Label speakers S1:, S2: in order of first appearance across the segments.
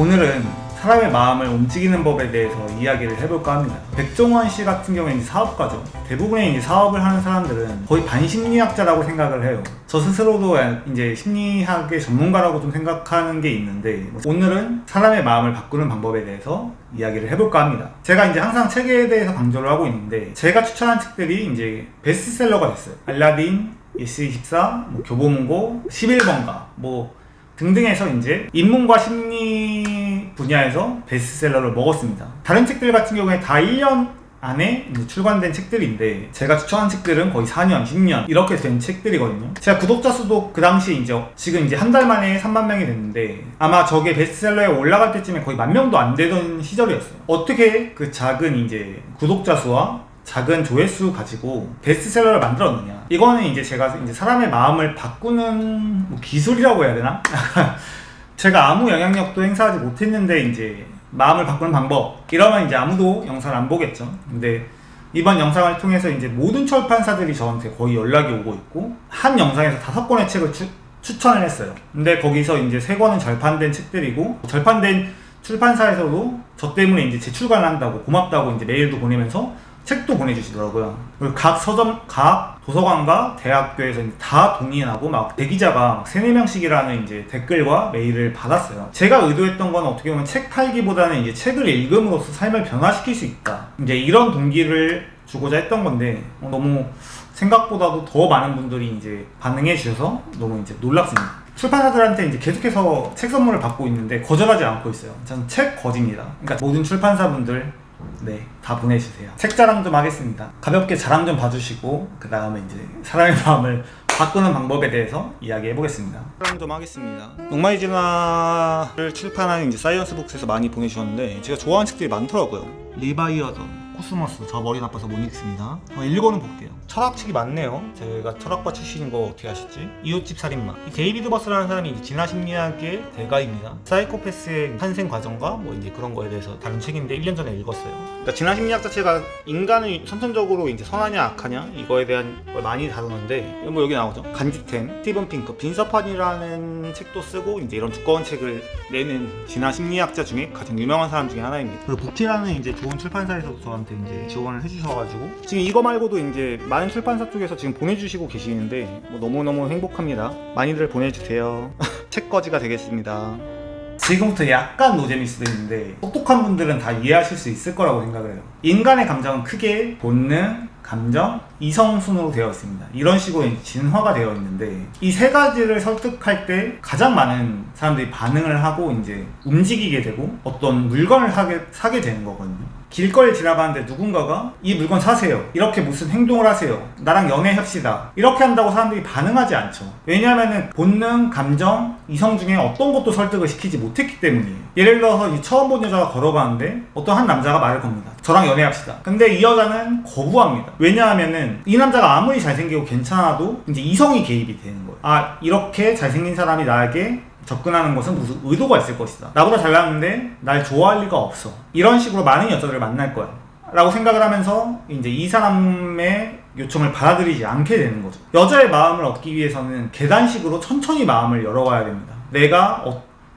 S1: 오늘은 사람의 마음을 움직이는 법에 대해서 이야기를 해볼까 합니다. 백종원 씨 같은 경우에는 이제 사업가죠. 대부분의 이제 사업을 하는 사람들은 거의 반심리학자라고 생각을 해요. 저 스스로도 이제 심리학의 전문가라고 좀 생각하는 게 있는데, 오늘은 사람의 마음을 바꾸는 방법에 대해서 이야기를 해볼까 합니다. 제가 이제 항상 책에 대해서 강조를 하고 있는데, 제가 추천한 책들이 이제 베스트셀러가 됐어요. 알라딘, 예스24, 교보문고, 11번가, 등등해서 이제 인문과 심리 분야에서 베스트셀러를 먹었습니다. 다른 책들 같은 경우에 다 1년 안에 이제 출간된 책들인데, 제가 추천한 책들은 거의 4년, 10년 이렇게 된 책들이거든요. 제가 구독자 수도 그 당시 지금 한 달 만에 3만 명이 됐는데, 아마 저게 베스트셀러에 올라갈 때쯤에 거의 10,000명도 안 되던 시절이었어요. 어떻게 그 작은 이제 구독자 수와 작은 조회수 가지고 베스트셀러를 만들었느냐, 이거는 이제 제가 이제 사람의 마음을 바꾸는 기술이라고 해야 되나? 제가 아무 영향력도 행사하지 못했는데 이제 마음을 바꾸는 방법, 이러면 이제 아무도 영상을 안 보겠죠. 근데 이번 영상을 통해서 이제 모든 출판사들이 저한테 거의 연락이 오고 있고, 한 영상에서 5권의 책을 추천을 했어요. 근데 거기서 이제 3권은 절판된 책들이고, 절판된 출판사에서도 저 때문에 이제 재출간을 한다고 고맙다고 이제 메일도 보내면서 책도 보내주시더라고요. 그리고 각 서점, 각 도서관과 대학교에서 다 동의하고 막 대기자가 3-4명씩이라는 이제 댓글과 메일을 받았어요. 제가 의도했던 건 어떻게 보면 책 팔기보다는 이제 책을 읽음으로써 삶을 변화시킬 수 있다, 이제 이런 동기를 주고자 했던 건데, 너무 생각보다도 더 많은 분들이 이제 반응해 주셔서 너무 이제 놀랍습니다. 출판사들한테 이제 계속해서 책 선물을 받고 있는데 거절하지 않고 있어요. 저는 책 거지입니다. 그러니까 모든 출판사분들, 네, 다 보내주세요. 책 자랑 좀 하겠습니다. 가볍게 자랑 좀 봐주시고, 그 다음에 이제 사람의 마음을 바꾸는 방법에 대해서 이야기해 보겠습니다. 자랑 좀 하겠습니다. 농마이진화를 출판하는 이제 사이언스북스에서 많이 보내주셨는데, 제가 좋아하는 책들이 많더라고요. 리바이어던, 코스모스, 저 머리 나빠서 못 읽습니다. 읽어는 볼게요. 철학책이 많네요. 제가 철학과 출신인 거 어떻게 아시지? 이웃집 살인마. 이 데이비드 버스라는 사람이 이제 진화심리학의 대가입니다. 사이코패스의 탄생 과정과 이제 그런 거에 대해서 다른 책인데 1년 전에 읽었어요. 그러니까 진화심리학 자체가 인간은 선천적으로 이제 선하냐 악하냐 이거에 대한 걸 많이 다루는데, 여기 나오죠. 간지템, 스티븐 핑크, 빈서판이라는 책도 쓰고 이제 이런 두꺼운 책을 내는 진화심리학자 중에 가장 유명한 사람 중에 하나입니다. 그리고 북티라는 이제 좋은 출판사에서도 저한테 이제 지원을 해주셔가지고, 지금 이거 말고도 이제 많은 출판사 쪽에서 지금 보내주시고 계시는데 너무너무 행복합니다. 많이들 보내주세요. 책거지가 되겠습니다. 지금부터 약간 노잼일 수도 있는데, 똑똑한 분들은 다 이해하실 수 있을 거라고 생각을 해요. 인간의 감정은 크게 본능, 감정, 이성 순으로 되어 있습니다. 이런 식으로 진화가 되어 있는데, 이 3가지를 설득할 때 가장 많은 사람들이 반응을 하고 이제 움직이게 되고 어떤 물건을 사게 되는 거거든요. 길거리 지나가는데 누군가가 이 물건 사세요, 이렇게 무슨 행동을 하세요, 나랑 연애합시다, 이렇게 한다고 사람들이 반응하지 않죠. 왜냐하면 본능, 감정, 이성 중에 어떤 것도 설득을 시키지 못했기 때문이에요. 예를 들어서 처음 본 여자가 걸어가는데 어떤 한 남자가 말을 겁니다. 저랑 연애합시다. 근데 이 여자는 거부합니다. 왜냐하면은 이 남자가 아무리 잘생기고 괜찮아도 이제 이성이 개입이 되는 거예요. 아, 이렇게 잘생긴 사람이 나에게 접근하는 것은 무슨 의도가 있을 것이다, 나보다 잘났는데 날 좋아할 리가 없어, 이런 식으로 많은 여자들을 만날 거야 라고 생각을 하면서 이제 이 사람의 요청을 받아들이지 않게 되는 거죠. 여자의 마음을 얻기 위해서는 계단식으로 천천히 마음을 열어가야 됩니다. 내가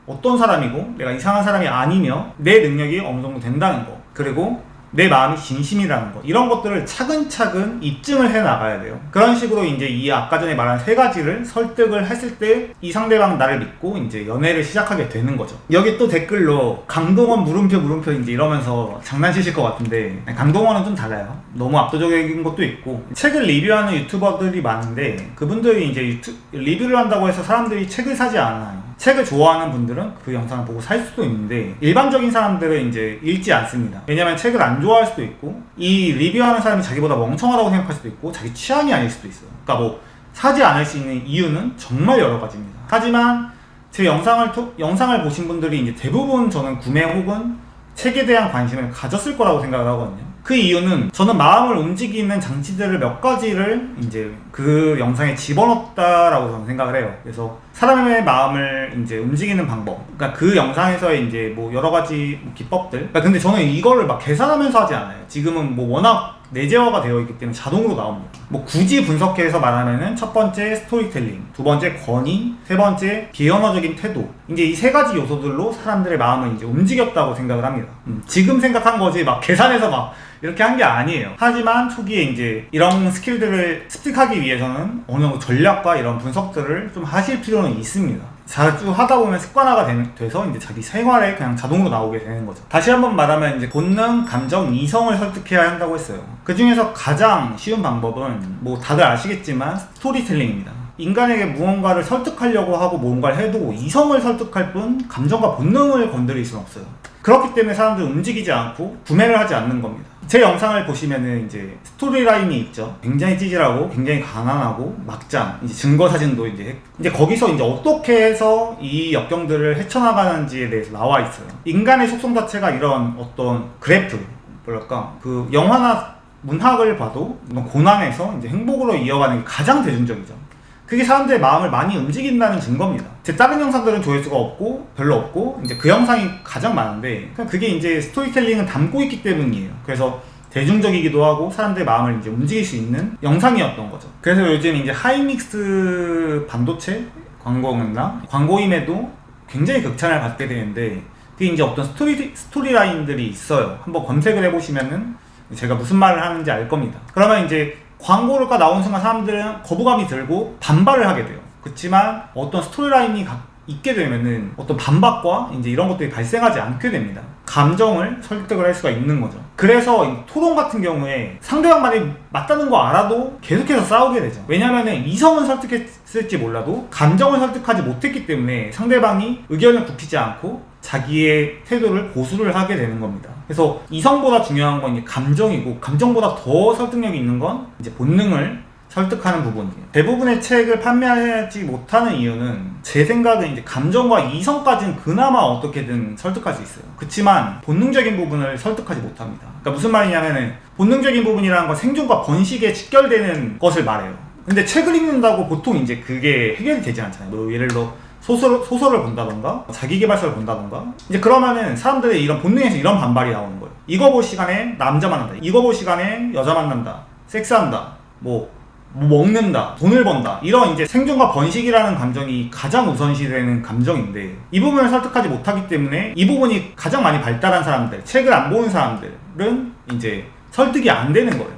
S1: 어떤 사람이고 내가 이상한 사람이 아니며 내 능력이 어느 정도 된다는 거, 그리고 내 마음이 진심이라는 거, 이런 것들을 차근차근 입증을 해 나가야 돼요. 그런 식으로 이제 이 아까 전에 말한 3가지를 설득을 했을 때 이 상대방은 나를 믿고 이제 연애를 시작하게 되는 거죠. 여기 또 댓글로 강동원 물음표 이제 이러면서 장난치실 것 같은데, 강동원은 좀 달라요. 너무 압도적인 것도 있고, 책을 리뷰하는 유튜버들이 많은데 그분들이 이제 리뷰를 한다고 해서 사람들이 책을 사지 않아요. 책을 좋아하는 분들은 그 영상을 보고 살 수도 있는데, 일반적인 사람들은 이제 읽지 않습니다. 왜냐면 책을 안 좋아할 수도 있고, 이 리뷰하는 사람이 자기보다 멍청하다고 생각할 수도 있고, 자기 취향이 아닐 수도 있어요. 그러니까 사지 않을 수 있는 이유는 정말 여러 가지입니다. 하지만 제 영상을 보신 분들이 이제 대부분 저는 구매 혹은 책에 대한 관심을 가졌을 거라고 생각을 하거든요. 그 이유는 저는 마음을 움직이는 장치들을 몇 가지를 이제 그 영상에 집어넣었다라고 저는 생각을 해요. 그래서 사람의 마음을 이제 움직이는 방법, 그러니까 그 영상에서의 이제 여러 가지 기법들. 그러니까 근데 저는 이거를 막 계산하면서 하지 않아요. 지금은 워낙 내재화가 되어 있기 때문에 자동으로 나옵니다. 뭐 굳이 분석해서 말하면은 첫 번째 스토리텔링, 두 번째 권위, 세 번째 비언어적인 태도. 이제 이 세 가지 요소들로 사람들의 마음을 이제 움직였다고 생각을 합니다. 지금 생각한 거지 막 계산해서 막 이렇게 한 게 아니에요. 하지만 초기에 이제 이런 스킬들을 습득하기 위해서는 어느 정도 전략과 이런 분석들을 좀 하실 필요는 있습니다. 자주 하다 보면 습관화가 돼서 이제 자기 생활에 그냥 자동으로 나오게 되는 거죠. 다시 한번 말하면 이제 본능, 감정, 이성을 설득해야 한다고 했어요. 그 중에서 가장 쉬운 방법은 뭐 다들 아시겠지만 스토리텔링입니다. 인간에게 무언가를 설득하려고 하고 뭔가를 해도 이성을 설득할 뿐 감정과 본능을 건드릴 수는 없어요. 그렇기 때문에 사람들은 움직이지 않고 구매를 하지 않는 겁니다. 제 영상을 보시면은 이제 스토리라인이 있죠. 굉장히 찌질하고 굉장히 가난하고 막장, 이제 증거 사진도 이제 거기서 이제 어떻게 해서 이 역경들을 헤쳐나가는지에 대해서 나와 있어요. 인간의 속성 자체가 이런 어떤 그래프, 뭐랄까, 그 영화나 문학을 봐도 고난에서 이제 행복으로 이어가는 게 가장 대중적이죠. 그게 사람들의 마음을 많이 움직인다는 증거입니다. 제 다른 영상들은 조회수가 없고 별로 없고 이제 그 영상이 가장 많은데 그게 이제 스토리텔링은 담고 있기 때문이에요. 그래서 대중적이기도 하고 사람들의 마음을 이제 움직일 수 있는 영상이었던 거죠. 그래서 요즘 이제 하이믹스 반도체 광고임에도 굉장히 극찬을 받게 되는데 그게 이제 어떤 스토리라인들이 있어요. 한번 검색을 해보시면은 제가 무슨 말을 하는지 알 겁니다. 그러면 이제 광고가 나오는 순간 사람들은 거부감이 들고 반발을 하게 돼요. 그렇지만 어떤 스토리라인이 있게 되면은 어떤 반박과 이제 이런 것들이 발생하지 않게 됩니다. 감정을 설득을 할 수가 있는 거죠. 그래서 토론 같은 경우에 상대방 말이 맞다는 거 알아도 계속해서 싸우게 되죠. 왜냐면은 이성은 설득했을지 몰라도 감정을 설득하지 못했기 때문에 상대방이 의견을 굽히지 않고 자기의 태도를 고수를 하게 되는 겁니다. 그래서 이성보다 중요한 건 이제 감정이고 감정보다 더 설득력이 있는 건 이제 본능을 설득하는 부분이에요. 대부분의 책을 판매하지 못하는 이유는 제 생각은 이제 감정과 이성까지는 그나마 어떻게든 설득할 수 있어요. 그렇지만 본능적인 부분을 설득하지 못합니다. 그러니까 무슨 말이냐면은 본능적인 부분이라는 건 생존과 번식에 직결되는 것을 말해요. 근데 책을 읽는다고 보통 이제 그게 해결이 되지 않잖아요. 뭐 예를 들어 소설을 본다던가 자기계발서를 본다던가 이제 그러면은 사람들의 이런 본능에서 이런 반발이 나오는 거예요. 이거 볼 시간에 남자 만난다, 이거 볼 시간에 여자 만난다, 섹스한다, 뭐 먹는다, 돈을 번다, 이런 이제 생존과 번식이라는 감정이 가장 우선시되는 감정인데 이 부분을 설득하지 못하기 때문에 이 부분이 가장 많이 발달한 사람들, 책을 안 보는 사람들은 이제 설득이 안 되는 거예요.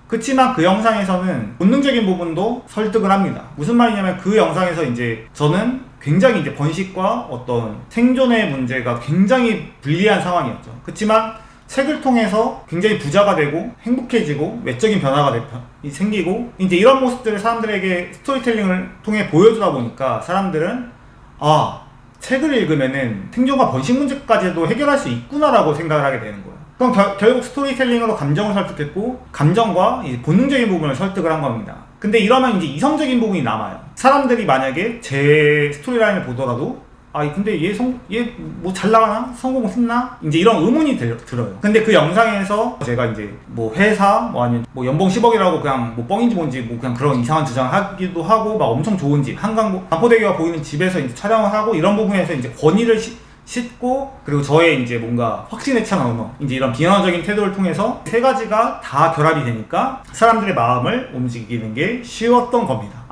S1: 그렇지만 그 영상에서는 본능적인 부분도 설득을 합니다. 무슨 말이냐면 그 영상에서 이제 저는 굉장히 이제 번식과 어떤 생존의 문제가 굉장히 불리한 상황이었죠. 그렇지만 책을 통해서 굉장히 부자가 되고 행복해지고 외적인 변화가 생기고 이제 이런 모습들을 사람들에게 스토리텔링을 통해 보여주다 보니까 사람들은 책을 읽으면은 생존과 번식 문제까지도 해결할 수 있구나라고 생각을 하게 되는 거예요. 그럼 결국 스토리텔링으로 감정을 설득했고 감정과 이제 본능적인 부분을 설득을 한 겁니다. 근데 이러면 이제 이성적인 부분이 남아요. 사람들이 만약에 제 스토리라인을 보더라도 근데 얘 뭐 잘 나가나? 성공했나? 이제 이런 의문이 들어요. 근데 그 영상에서 제가 이제 뭐 회사 뭐 아니면 뭐 연봉 10억이라고 그냥 뭐 뻥인지 뭔지 뭐 그냥 그런 이상한 주장을 하기도 하고 막 엄청 좋은 집 반포대교가 보이는 집에서 이제 촬영을 하고 이런 부분에서 이제 권위를 싣고 그리고 저의 이제 뭔가 확신에 찬 언어 이제 이런 비언어적인 태도를 통해서 세 가지가 다 결합이 되니까 사람들의 마음을 움직이는 게 쉬웠던 겁니다.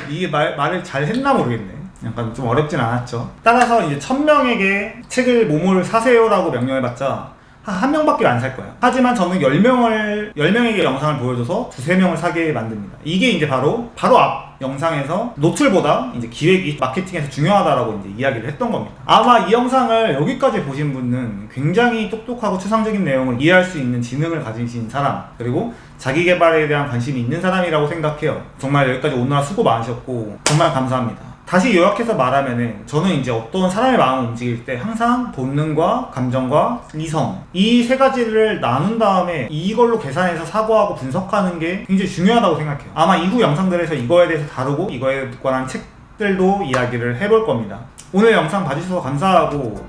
S1: 이게 말을 잘 했나 모르겠네. 약간 좀 어렵진 않았죠. 따라서 이제 1000명에게 책을 모모를 사세요라고 명령해봤자 한 명밖에 안 살 거예요. 하지만 저는 10명에게 영상을 보여줘서 2-3명을 사게 만듭니다. 이게 이제 바로 앞 영상에서 노출보다 이제 기획이 마케팅에서 중요하다라고 이제 이야기를 했던 겁니다. 아마 이 영상을 여기까지 보신 분은 굉장히 똑똑하고 추상적인 내용을 이해할 수 있는 지능을 가지신 사람, 그리고 자기 개발에 대한 관심이 있는 사람이라고 생각해요. 정말 여기까지 오느라 수고 많으셨고 정말 감사합니다. 다시 요약해서 말하면은 저는 이제 어떤 사람의 마음을 움직일 때 항상 본능과 감정과 이성 이 세 가지를 나눈 다음에 이걸로 계산해서 사고하고 분석하는 게 굉장히 중요하다고 생각해요. 아마 이후 영상들에서 이거에 대해서 다루고 이거에 관한 책들도 이야기를 해볼 겁니다. 오늘 영상 봐주셔서 감사하고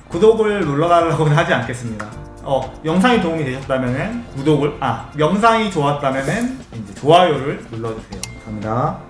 S1: 구독을 눌러달라고는 하지 않겠습니다. 영상이 도움이 되셨다면은 영상이 좋았다면은 이제 좋아요를 눌러주세요. 감사합니다.